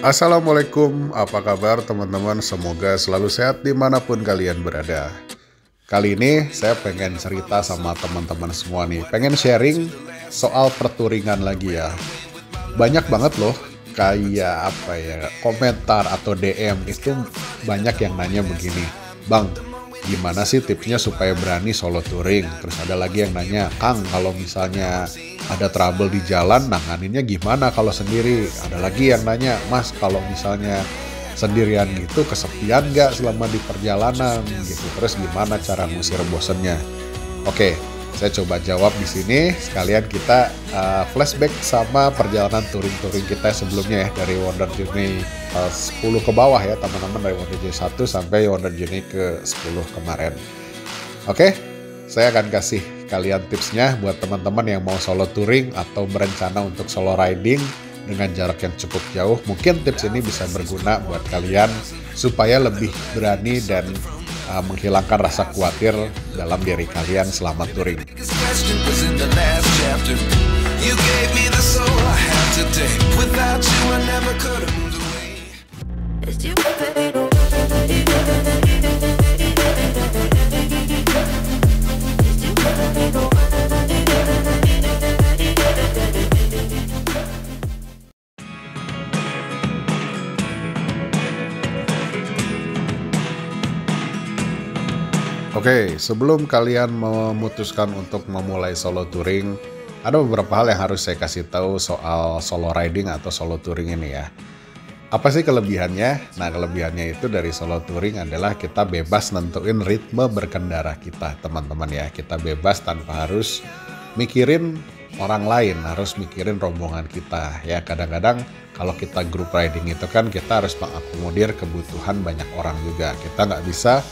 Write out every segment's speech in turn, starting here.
Assalamualaikum, apa kabar teman-teman? Semoga selalu sehat dimanapun kalian berada. Kali ini saya pengen cerita sama teman-teman semua nih. Pengen sharing soal perturingan lagi ya. Banyak banget loh kayak komentar atau DM itu banyak yang nanya begini. Bang, gimana sih tipsnya supaya berani solo touring? Terus ada lagi yang nanya, Kang, kalau misalnya ada trouble di jalan, nanganinnya gimana kalau sendiri? Ada lagi yang nanya, Mas, kalau misalnya sendirian gitu kesepian nggak selama di perjalanan gitu? Terus gimana cara ngusir bosennya? Oke, saya coba jawab di sini. Sekalian kita flashback sama perjalanan touring-touring kita sebelumnya ya, dari Wonder Journey 10 ke bawah ya teman-teman, dari Wonder Journey 1 sampai Wonder Journey ke 10 kemarin. Oke, saya akan kasih kalian tipsnya buat teman-teman yang mau solo touring atau berencana untuk solo riding dengan jarak yang cukup jauh. Mungkin tips ini bisa berguna buat kalian supaya lebih berani dan menghilangkan rasa khawatir dalam diri kalian selama touring. Oke, sebelum kalian memutuskan untuk memulai solo touring, ada beberapa hal yang harus saya kasih tahu soal solo riding atau solo touring ini ya. Apa sih kelebihannya? Nah, kelebihannya itu dari solo touring adalah kita bebas nentuin ritme berkendara kita, teman-teman ya. Kita bebas tanpa harus mikirin orang lain, harus mikirin rombongan kita. Ya, kadang-kadang kalau kita group riding itu kan kita harus mengakomodir kebutuhan banyak orang juga. Kita nggak bisa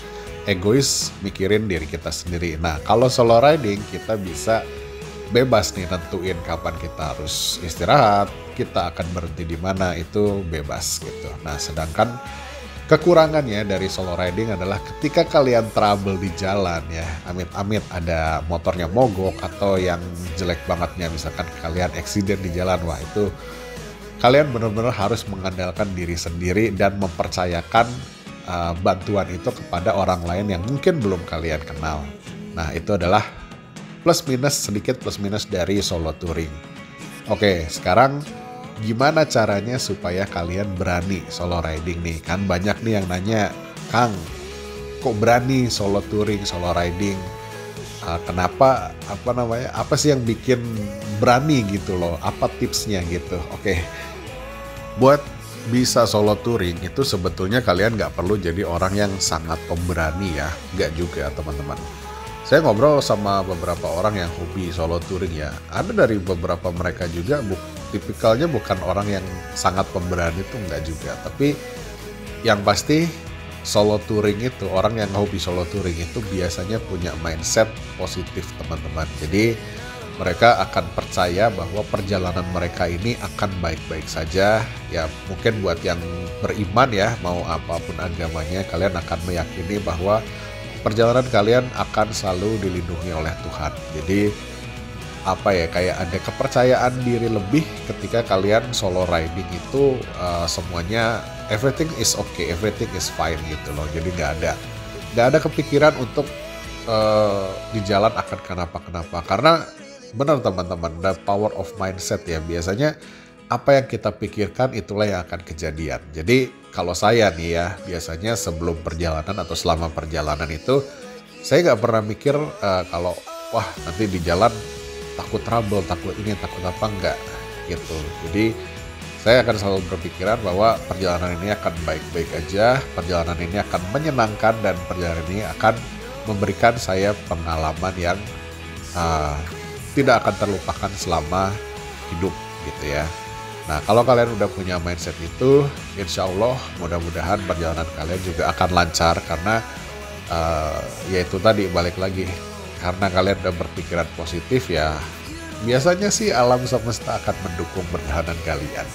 egois mikirin diri kita sendiri. Nah, kalau solo riding kita bisa bebas nih nentuin kapan kita harus istirahat, kita akan berhenti di mana, itu bebas gitu. Nah, sedangkan kekurangannya dari solo riding adalah ketika kalian trouble di jalan ya, amit-amit ada motornya mogok atau yang jelek bangetnya misalkan kalian accident di jalan, wah itu kalian benar-benar harus mengandalkan diri sendiri dan mempercayakan bantuan itu kepada orang lain yang mungkin belum kalian kenal. Nah, itu adalah sedikit plus minus dari solo touring. Oke, sekarang gimana caranya supaya kalian berani solo riding nih? Kan banyak nih yang nanya, Kang, kok berani solo touring, solo riding? Kenapa, apa sih yang bikin berani gitu loh? Apa tipsnya gitu? Oke, buat bisa solo touring itu sebetulnya kalian nggak perlu jadi orang yang sangat pemberani ya, nggak juga teman-teman. Saya ngobrol sama beberapa orang yang hobi solo touring ya, ada dari beberapa mereka juga tipikalnya bukan orang yang sangat pemberani, itu nggak juga. Tapi yang pasti solo touring itu, orang yang hobi solo touring itu biasanya punya mindset positif teman-teman. Jadi mereka akan percaya bahwa perjalanan mereka ini akan baik-baik saja. Ya mungkin buat yang beriman ya, mau apapun agamanya, kalian akan meyakini bahwa perjalanan kalian akan selalu dilindungi oleh Tuhan. Jadi kayak ada kepercayaan diri lebih ketika kalian solo riding itu semuanya everything is okay, everything is fine gitu loh. Jadi nggak ada kepikiran untuk di jalan akan kenapa-kenapa, karena benar teman-teman, the power of mindset ya. Biasanya apa yang kita pikirkan itulah yang akan kejadian. Jadi kalau saya nih ya, biasanya sebelum perjalanan atau selama perjalanan itu, saya nggak pernah mikir kalau wah nanti di jalan takut trouble, takut ini, takut apa, enggak gitu. Jadi saya akan selalu berpikiran bahwa perjalanan ini akan baik-baik aja, perjalanan ini akan menyenangkan, dan perjalanan ini akan memberikan saya pengalaman yang tidak akan terlupakan selama hidup gitu ya. Nah, kalau kalian udah punya mindset itu, insya Allah mudah-mudahan perjalanan kalian juga akan lancar, karena yaitu tadi balik lagi, karena kalian udah berpikiran positif ya, biasanya sih alam semesta akan mendukung perjalanan kalian.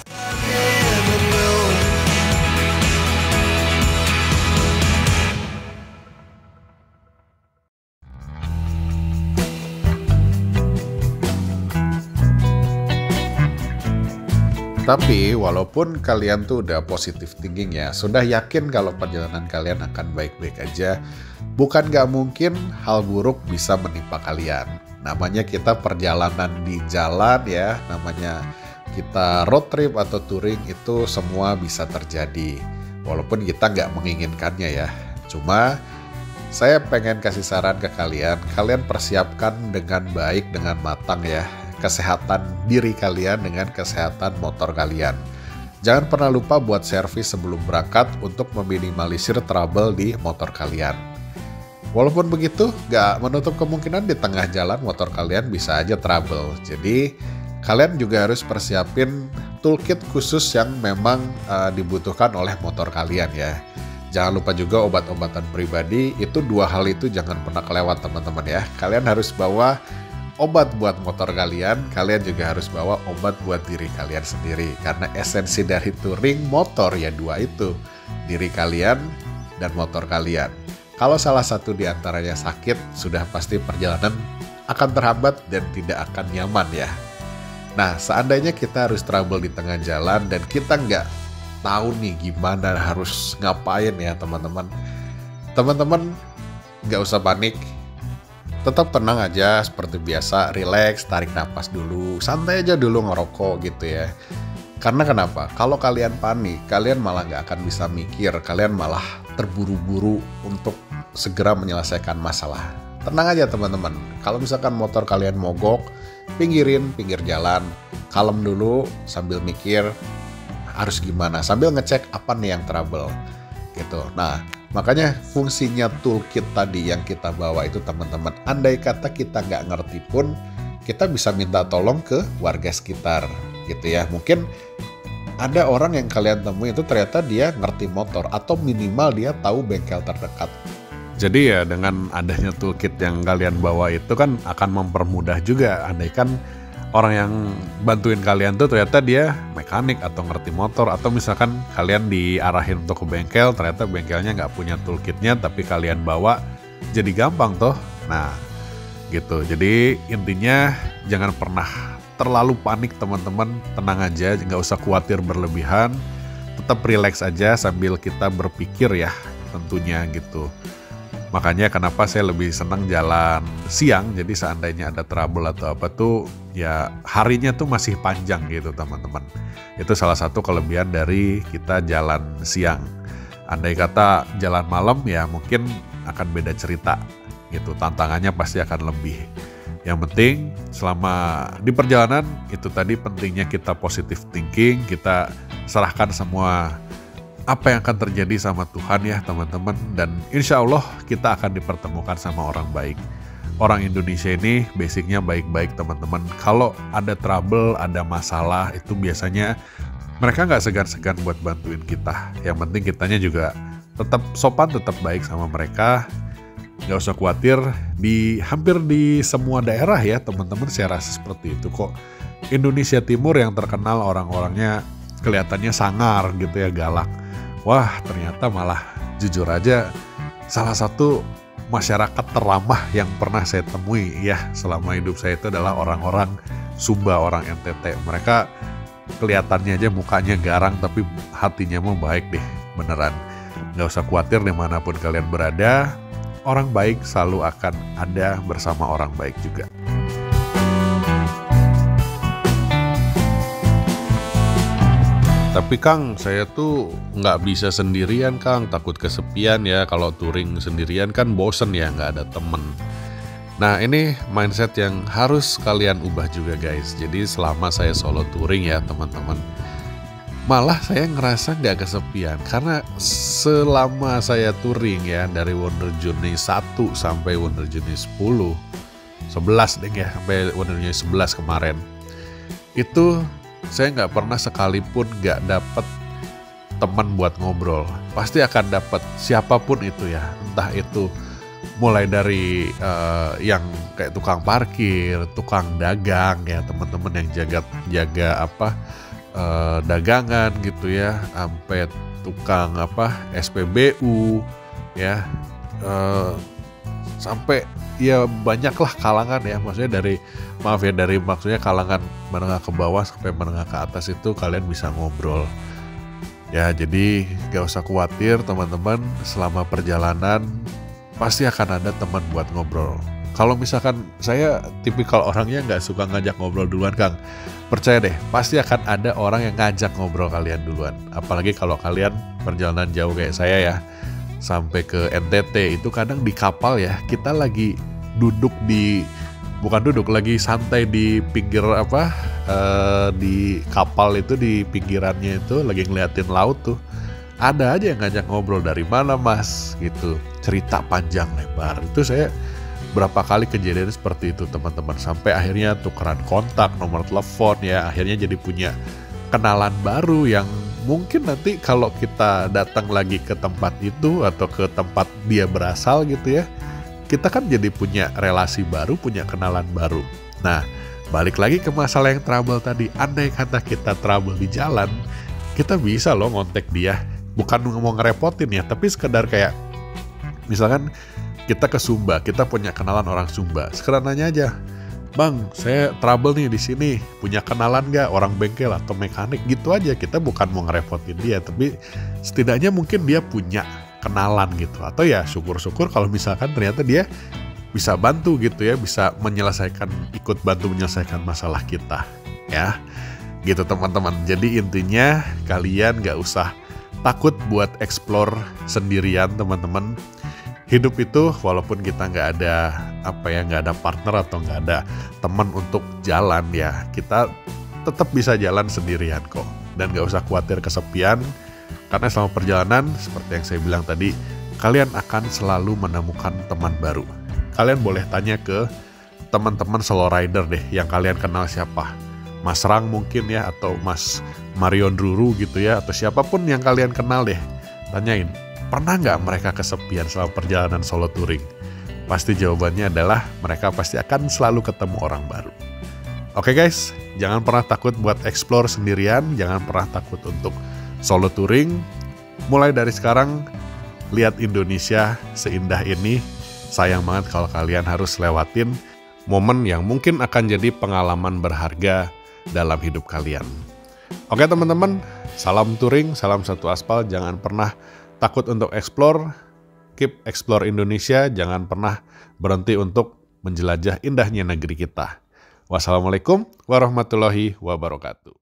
Tapi walaupun kalian tuh udah positive thinking ya, sudah yakin kalau perjalanan kalian akan baik-baik aja, bukan gak mungkin hal buruk bisa menimpa kalian. Namanya kita perjalanan di jalan ya, namanya kita road trip atau touring, itu semua bisa terjadi. Walaupun kita nggak menginginkannya ya. Cuma saya pengen kasih saran ke kalian, kalian persiapkan dengan baik, dengan matang ya, kesehatan diri kalian dengan kesehatan motor kalian. Jangan pernah lupa buat servis sebelum berangkat untuk meminimalisir trouble di motor kalian. Walaupun begitu, gak menutup kemungkinan di tengah jalan motor kalian bisa aja trouble. Jadi, kalian juga harus persiapin toolkit khusus yang memang dibutuhkan oleh motor kalian ya. Jangan lupa juga obat-obatan pribadi, itu dua hal itu jangan pernah kelewat teman-teman ya. Kalian harus bawa obat buat motor kalian juga harus bawa obat buat diri kalian sendiri. Karena esensi dari touring motor ya dua itu, diri kalian dan motor kalian. Kalau salah satu di antaranya sakit, sudah pasti perjalanan akan terhambat dan tidak akan nyaman ya. Nah, seandainya kita harus trouble di tengah jalan dan kita nggak tahu nih gimana harus ngapain ya teman-teman. Teman-teman nggak usah panik. Tetap tenang aja seperti biasa, relax, tarik napas dulu, santai aja dulu ngerokok gitu ya. Karena kenapa? Kalau kalian panik, kalian malah nggak akan bisa mikir, kalian malah terburu-buru untuk segera menyelesaikan masalah. Tenang aja teman-teman, kalau misalkan motor kalian mogok, pinggirin pinggir jalan, kalem dulu sambil mikir harus gimana, sambil ngecek apa nih yang trouble gitu. Nah, makanya fungsinya toolkit tadi yang kita bawa itu teman-teman, andai kata kita nggak ngerti pun, kita bisa minta tolong ke warga sekitar gitu ya. Mungkin ada orang yang kalian temui itu ternyata dia ngerti motor atau minimal dia tahu bengkel terdekat. Jadi ya dengan adanya toolkit yang kalian bawa itu kan akan mempermudah juga. Andai kan orang yang bantuin kalian tuh ternyata dia mekanik atau ngerti motor, atau misalkan kalian diarahin untuk ke bengkel, ternyata bengkelnya nggak punya toolkitnya tapi kalian bawa, jadi gampang toh. Nah gitu, jadi intinya jangan pernah terlalu panik teman-teman, tenang aja, nggak usah khawatir berlebihan, tetap relax aja sambil kita berpikir ya tentunya gitu. Makanya kenapa saya lebih senang jalan siang, jadi seandainya ada trouble atau apa tuh, ya harinya tuh masih panjang gitu teman-teman. Itu salah satu kelebihan dari kita jalan siang. Andai kata jalan malam ya mungkin akan beda cerita gitu, tantangannya pasti akan lebih. Yang penting selama di perjalanan itu tadi pentingnya kita positive thinking, kita serahkan semua apa yang akan terjadi sama Tuhan ya teman-teman, dan insya Allah kita akan dipertemukan sama orang baik. Orang Indonesia ini basicnya baik-baik teman-teman. Kalau ada trouble, ada masalah, itu biasanya mereka nggak segan-segan buat bantuin kita. Yang penting kitanya juga tetap sopan, tetap baik sama mereka. Nggak usah khawatir, hampir di semua daerah ya teman-teman saya rasa seperti itu kok. Indonesia Timur yang terkenal orang-orangnya kelihatannya sangar gitu ya, galak. Wah, ternyata malah jujur aja salah satu masyarakat teramah yang pernah saya temui ya selama hidup saya itu adalah orang-orang Sumba, orang NTT. Mereka kelihatannya aja mukanya garang tapi hatinya mau baik deh, beneran. Nggak usah khawatir dimanapun kalian berada, orang baik selalu akan ada bersama orang baik juga. Tapi Kang, saya tuh nggak bisa sendirian Kang, takut kesepian ya. Kalau touring sendirian kan bosen ya, nggak ada temen. Nah ini mindset yang harus kalian ubah juga guys. Jadi selama saya solo touring ya teman-teman, malah saya ngerasa nggak kesepian. Karena selama saya touring ya, dari Wonder Journey 1 sampai Wonder Journey 11 deh ya, sampai Wonder Journey 11 kemarin, itu saya nggak pernah sekalipun nggak dapet teman buat ngobrol. Pasti akan dapet siapapun itu ya, entah itu mulai dari yang kayak tukang parkir, tukang dagang ya teman-teman yang jaga dagangan gitu ya, sampai tukang SPBU ya, sampai ya banyaklah kalangan ya, maksudnya maksudnya kalangan menengah ke bawah sampai menengah ke atas itu kalian bisa ngobrol. Ya, jadi gak usah khawatir teman-teman, selama perjalanan pasti akan ada teman buat ngobrol. Kalau misalkan saya tipikal orangnya nggak suka ngajak ngobrol duluan, Kang. Percaya deh, pasti akan ada orang yang ngajak ngobrol kalian duluan. Apalagi kalau kalian perjalanan jauh kayak saya ya, sampai ke NTT itu kadang di kapal ya, kita lagi lagi santai di pinggir di kapal itu, di pinggirannya itu lagi ngeliatin laut tuh. Ada aja yang ngajak ngobrol, dari mana mas gitu, cerita panjang lebar. Itu saya berapa kali kejadian seperti itu teman-teman, sampai akhirnya tukeran kontak, nomor telepon ya, akhirnya jadi punya kenalan baru yang mungkin nanti kalau kita datang lagi ke tempat itu atau ke tempat dia berasal gitu ya, kita kan jadi punya relasi baru, punya kenalan baru. Nah, balik lagi ke masalah yang trouble tadi, andai kata kita trouble di jalan, kita bisa loh ngontek dia, bukan mau ngerepotin ya, tapi sekedar kayak misalkan kita ke Sumba, kita punya kenalan orang Sumba, sekedar nanya aja, Bang, saya trouble nih di sini, punya kenalan nggak orang bengkel atau mekanik, gitu aja. Kita bukan mau ngerepotin dia, tapi setidaknya mungkin dia punya kenalan gitu. Atau ya syukur-syukur kalau misalkan ternyata dia bisa bantu gitu ya, bisa ikut bantu menyelesaikan masalah kita ya. Gitu teman-teman. Jadi intinya kalian nggak usah takut buat explore sendirian teman-teman. Hidup itu walaupun kita nggak ada partner atau nggak ada teman untuk jalan ya, kita tetap bisa jalan sendirian kok, dan nggak usah khawatir kesepian, karena selama perjalanan seperti yang saya bilang tadi, kalian akan selalu menemukan teman baru. Kalian boleh tanya ke teman-teman solo rider deh yang kalian kenal siapa, Mas Rang mungkin ya, atau Mas Marion Ruru gitu ya, atau siapapun yang kalian kenal deh, tanyain, pernah nggak mereka kesepian selama perjalanan solo touring? Pasti jawabannya adalah mereka pasti akan selalu ketemu orang baru. Oke guys, jangan pernah takut buat explore sendirian, jangan pernah takut untuk solo touring. Mulai dari sekarang, lihat Indonesia seindah ini. Sayang banget kalau kalian harus lewatin momen yang mungkin akan jadi pengalaman berharga dalam hidup kalian. Oke teman-teman, salam touring, salam satu aspal, jangan pernah takut untuk explore, keep explore Indonesia, jangan pernah berhenti untuk menjelajah indahnya negeri kita. Wassalamualaikum warahmatullahi wabarakatuh.